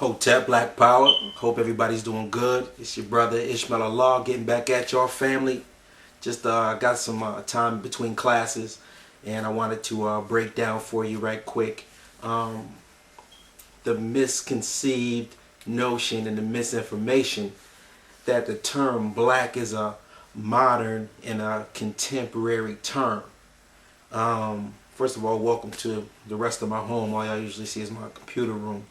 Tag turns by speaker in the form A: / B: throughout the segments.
A: Hotep Black Power. Hope everybody's doing good. It's your brother ISHMAEL Allah getting back at y'all family. Just got some time between classes, and I wanted to break down for you right quick the misconceived notion and the misinformation that the term black is a modern and a contemporary term. First of all, welcome to the rest of my home. All y'all usually see is my computer room.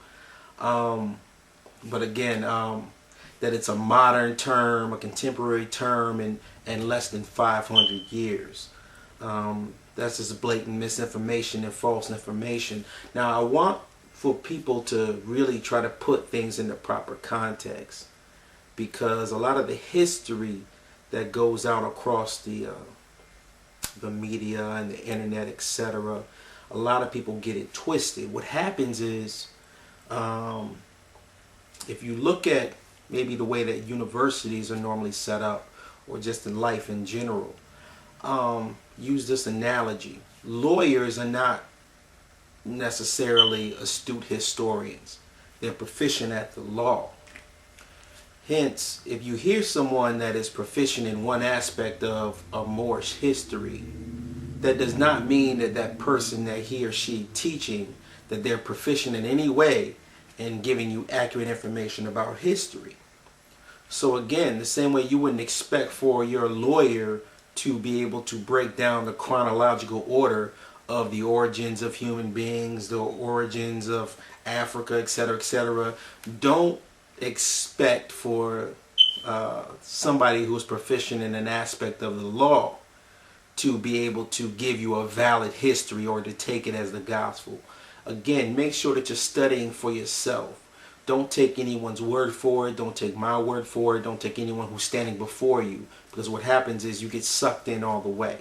A: But again, that it's a modern term, a contemporary term, and less than 500 years. That's just blatant misinformation and false information. Now, I want for people to really try to put things in the proper context, because a lot of the history that goes out across the media and the internet, etc., a lot of people get it twisted. What happens is, if you look at maybe the way that universities are normally set up, or just in life in general, use this analogy. Lawyers are not necessarily astute historians. They're proficient at the law. Hence, if you hear someone that is proficient in one aspect of Moorish history, that does not mean that that person that he or she teaching, that they're proficient in any way in giving you accurate information about history. So again, the same way you wouldn't expect for your lawyer to be able to break down the chronological order of the origins of human beings, the origins of Africa, etc., etc., don't expect for somebody who's proficient in an aspect of the law to be able to give you a valid history or to take it as the gospel. Again, make sure that you're studying for yourself. Don't take anyone's word for it. Don't take my word for it. Don't take anyone who's standing before you, because what happens is you get sucked in all the way.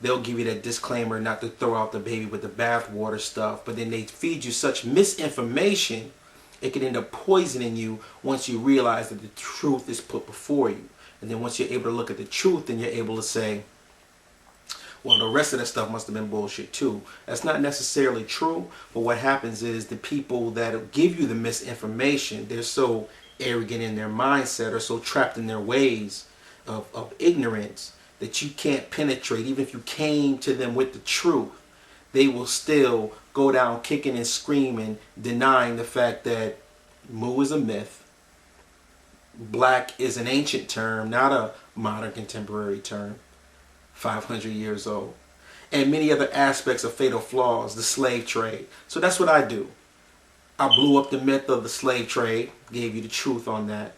A: They'll give you that disclaimer not to throw out the baby with the bathwater stuff, but then they feed you such misinformation, it can end up poisoning you once you realize that the truth is put before you. And then once you're able to look at the truth, then you're able to say, well, the rest of that stuff must have been bullshit too. That's not necessarily true, but what happens is the people that give you the misinformation, they're so arrogant in their mindset, or so trapped in their ways of ignorance, that you can't penetrate. Even if you came to them with the truth, they will still go down kicking and screaming, denying the fact that Mu is a myth, black is an ancient term, not a modern contemporary term, 500 years old, and many other aspects of fatal flaws, the slave trade. So that's what I do. I blew up the myth of the slave trade, gave you the truth on that.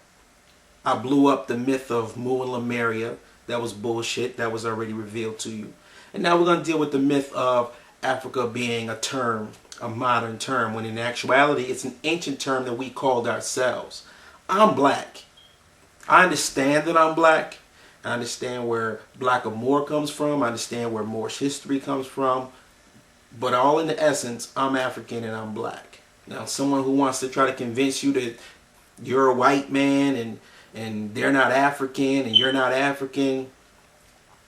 A: I blew up the myth of Mu and Lemuria. That was bullshit. That was already revealed to you. And now we're going to deal with the myth of Africa being a term, a modern term, when in actuality it's an ancient term that we called ourselves. I'm black. I understand that I'm black. I understand where Black or Moor comes from. I understand where Moorish history comes from. But all in the essence, I'm African and I'm black. Now, someone who wants to try to convince you that you're a white man and they're not African and you're not African,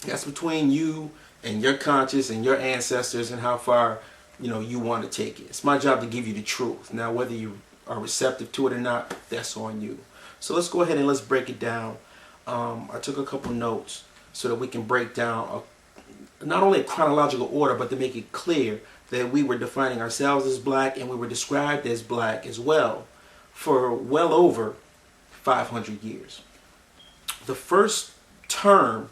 A: that's between you and your conscience and your ancestors and how far you want to take it. It's my job to give you the truth. Now, whether you are receptive to it or not, that's on you. So let's go ahead and let's break it down. I took a couple notes so that we can break down not only a chronological order, but to make it clear that we were defining ourselves as black and we were described as black as well for well over 500 years. The first term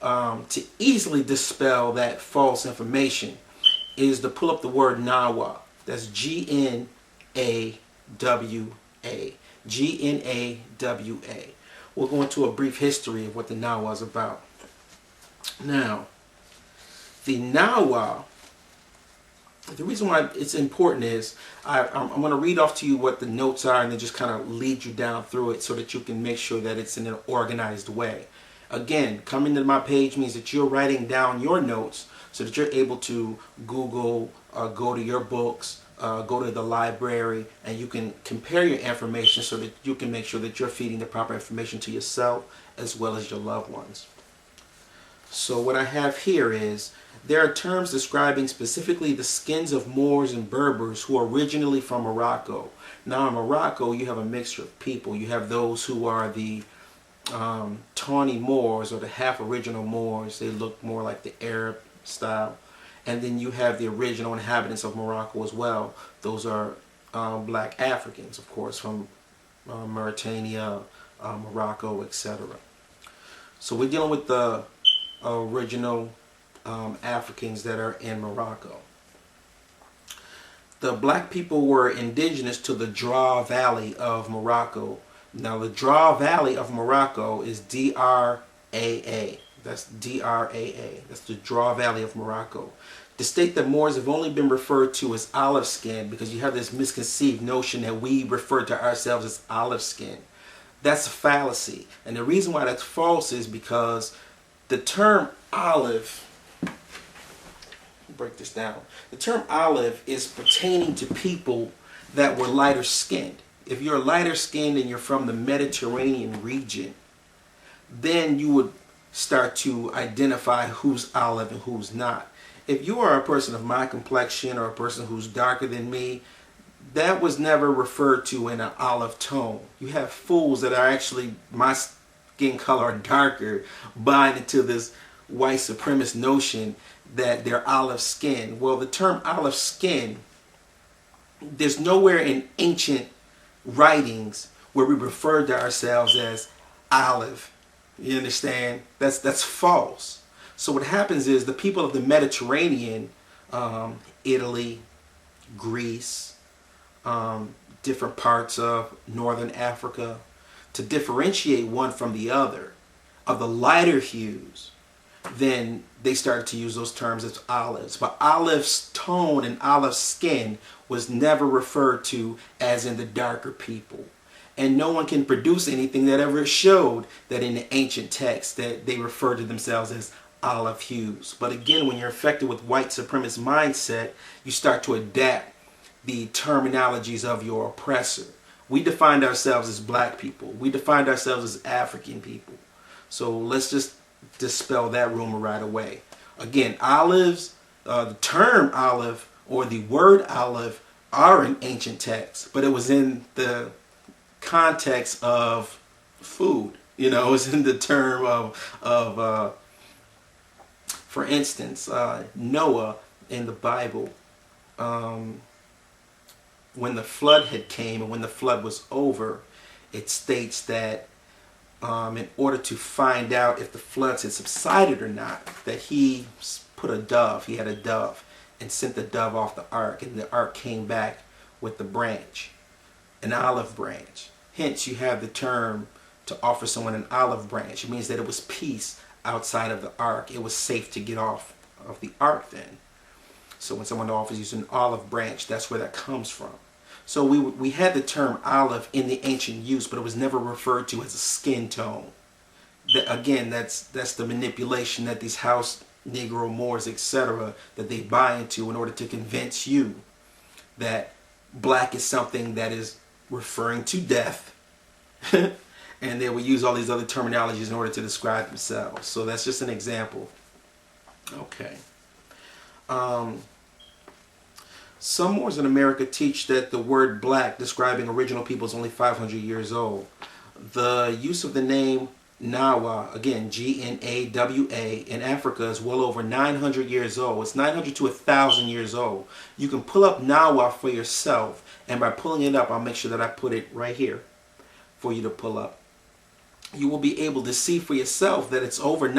A: to easily dispel that false information is to pull up the word Nawa. That's Gnawa. Gnawa. We'll go into a brief history of what the Nawa is about. Now, the Nawa, the reason why it's important is I'm going to read off to you what the notes are and then just kind of lead you down through it so that you can make sure that it's in an organized way. Again, coming to my page means that you're writing down your notes so that you're able to Google, go to your books, go to the library, and you can compare your information so that you can make sure that you're feeding the proper information to yourself as well as your loved ones. So what I have here is there are terms describing specifically the skins of Moors and Berbers who are originally from Morocco. Now in Morocco you have a mixture of people. You have those who are the tawny Moors or the half original Moors. They look more like the Arab style. And then you have the original inhabitants of Morocco as well. Those are black Africans, of course, from Mauritania, Morocco, etc. So we're dealing with the original Africans that are in Morocco. The black people were indigenous to the Draa Valley of Morocco. Now the Draa Valley of Morocco is D-R-A-A. That's D-R-A-A. That's the Draa Valley of Morocco. To state that Moors have only been referred to as olive skin, because you have this misconceived notion that we refer to ourselves as olive skin. That's a fallacy. And the reason why that's false is because the term olive, break this down. The term olive is pertaining to people that were lighter skinned. If you're lighter skinned and you're from the Mediterranean region, then you would start to identify who's olive and who's not. If you are a person of my complexion or a person who's darker than me, that was never referred to in an olive tone. You have fools that are actually my skin color or darker buying into this white supremacist notion that they're olive skin. Well, the term olive skin, there's nowhere in ancient writings where we refer to ourselves as olive. You understand? That's false. So what happens is the people of the Mediterranean, Italy, Greece, different parts of northern Africa, to differentiate one from the other, of the lighter hues, then they started to use those terms as olives. But olive's tone and olive skin was never referred to as in the darker people. And no one can produce anything that ever showed that in the ancient texts that they referred to themselves as olive hues. But again, when you're affected with white supremacist mindset, you start to adapt the terminologies of your oppressor. We defined ourselves as black people. We defined ourselves as African people. So let's just dispel that rumor right away. Again, olives, the term olive or the word olive are in ancient texts, but it was in the context of food. You know, it was in the term of for instance, Noah in the Bible, when the flood had came and when the flood was over, it states that in order to find out if the floods had subsided or not, that he put a dove, he had a dove, and sent the dove off the ark, and the ark came back with the branch, an olive branch. Hence, you have the term to offer someone an olive branch. It means that it was peace outside of the ark. It was safe to get off of the ark then. So when someone offers you an olive branch, that's where that comes from. So we had the term olive in the ancient use, but it was never referred to as a skin tone. Again, that's the manipulation that these house Negro Moors, etc., that they buy into in order to convince you that black is something that is referring to death. And they will use all these other terminologies in order to describe themselves. So that's just an example. Okay. Some Moors in America teach that the word black describing original people is only 500 years old. The use of the name Nawa, again G-N-A-W-A, in Africa is well over 900 years old. It's 900 to 1,000 years old. You can pull up Nawa for yourself, and by pulling it up, I'll make sure that I put it right here for you to pull up. You will be able to see for yourself that it's over